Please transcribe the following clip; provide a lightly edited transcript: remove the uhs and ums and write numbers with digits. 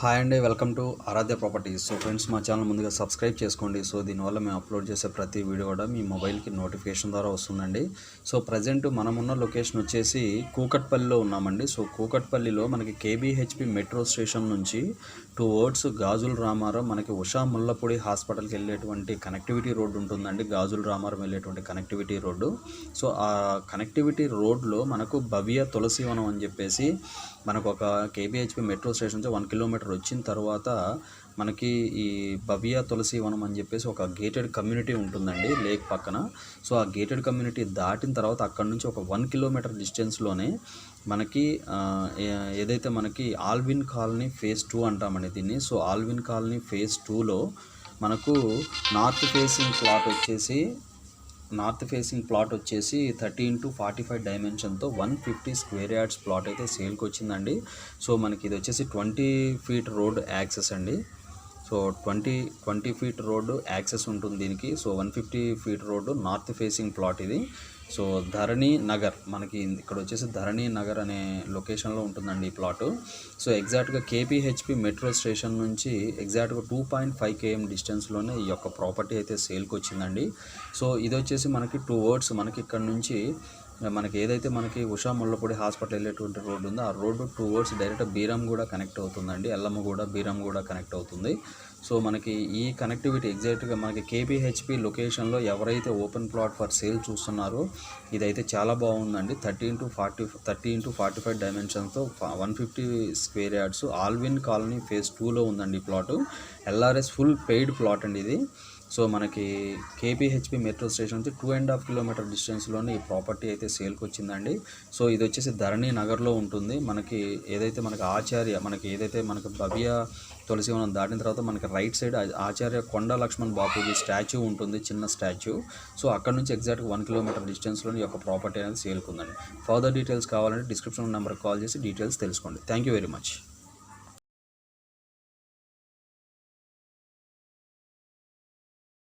Hi అండి, welcome to Aaradhya properties. So friends, మా channel ముందుగా సబ్స్క్రైబ్ చేసుకోండి. సో దీనివల్ల మేము అప్లోడ్ చేసే ప్రతి వీడియో కూడా మీ మొబైల్కి నోటిఫికేషన్ ద్వారా వస్తుందండి. సో ప్రజెంట్ మనమున్న లొకేషన్ వచ్చేసి కూకట్పల్లిలో ఉన్నామండి. సో కూకట్పల్లిలో మనకి కేబీహెచ్పి మెట్రో స్టేషన్ నుంచి టువర్డ్స్ గాజుల రామారం మనకి ఉషా ముల్లపూడి హాస్పిటల్కి వెళ్ళేటువంటి కనెక్టివిటీ రోడ్డు ఉంటుందండి. గాజుల రామారం వెళ్ళేటువంటి కనెక్టివిటీ రోడ్డు. సో ఆ కనెక్టివిటీ రోడ్లో మనకు భవ్య తులసివనం అని చెప్పేసి మనకు ఒక కేబీహెచ్పి మెట్రో స్టేషన్ నుంచి 1 కిలోమీటర్ వచ్చిన తర్వాత మనకి ఈ భవ్య తులసివనం అని చెప్పేసి ఒక గేటెడ్ కమ్యూనిటీ ఉంటుందండి లేక్ పక్కన. సో ఆ గేటెడ్ కమ్యూనిటీ దాటిన తర్వాత అక్కడ నుంచి ఒక 1 కిలోమీటర్ డిస్టెన్స్లోనే మనకి ఏదైతే మనకి ఆల్విన్ కాలనీ ఫేజ్ 2 అంటామండి దీన్ని. సో ఆల్విన్ కాలనీ ఫేజ్ 2లో మనకు నార్త్ ఫేసింగ్ ప్లాట్ వచ్చేసి 30x45 డైమెన్షన్తో 150 స్క్వేర్ యార్డ్స్ ప్లాట్ అయితే సేల్కి వచ్చిందండి. సో మనకి ఇది వచ్చేసి 20 ఫీట్ రోడ్ యాక్సెస్ అండి. సో 20 ఫీట్ రోడ్డు యాక్సెస్ ఉంటుంది దీనికి. So 150 feet road north facing plot ఇది. సో ధరణి నగర్ మనకి ఇక్కడ వచ్చేసి ధరణి నగర్ అనే లొకేషన్లో ఉంటుందండి ఈ ప్లాటు. సో ఎగ్జాక్ట్గా కేపీహెచ్పి మెట్రో స్టేషన్ నుంచి ఎగ్జాక్ట్గా 2.5 km డిస్టెన్స్లోనే ఈ యొక్క ప్రాపర్టీ అయితే సేల్కి వచ్చిందండి. సో ఇది వచ్చేసి మనకి టువర్డ్స్ మనకి ఇక్కడ నుంచి మనకి ఏదైతే మనకి ఉషా ముల్లపూడి హాస్పిటల్ వెళ్ళేటువంటి రోడ్డు ఉందో ఆ road towards direct Beeramguda connect అవుతుందండి. ఎల్లమ్మగూడ బీరంగూడ కనెక్ట్ అవుతుంది. సో మనకి ఈ కనెక్టివిటీ ఎగ్జాక్ట్గా మనకి కేబీహెచ్పి లొకేషన్లో ఎవరైతే ఓపెన్ ప్లాట్ ఫర్ సేల్ చూస్తున్నారో ఇదైతే చాలా బాగుందండి. 30x45 డైమెన్షన్తో 150 square yards Alvin colony phase 2లో ఉందండి ఈ plot. LRS full paid plot అండి ఇది. సో మనకి కేపీహెచ్పి మెట్రో స్టేషన్ నుంచి 2.5 కిలోమీటర్ డిస్టెన్స్లోనే ఈ ప్రాపర్టీ అయితే సేల్కి వచ్చిందండి. సో ఇది వచ్చేసి ధరణి నగర్లో ఉంటుంది. మనకి ఏదైతే మనకి ఏదైతే మనకి భవ్య తులసివనం దాటిన తర్వాత మనకి రైట్ సైడ్ ఆచార్య కొండ లక్ష్మణ్ బాపూజీ స్టాచ్యూ ఉంటుంది, చిన్న స్టాచ్యూ. సో అక్కడ నుంచి ఎగ్జాక్ట్గా 1 కిలోమీటర్ డిస్టెన్స్లోని ఈ యొక్క ప్రాపర్టీ అనేది సేల్కి ఉందండి. ఫర్దర్ డీటెయిల్స్ కావాలంటే డిస్క్రిప్షన్ నెంబర్కి కాల్ చేసి డీటెయిల్స్ తెలుసుకోండి. Thank you very much.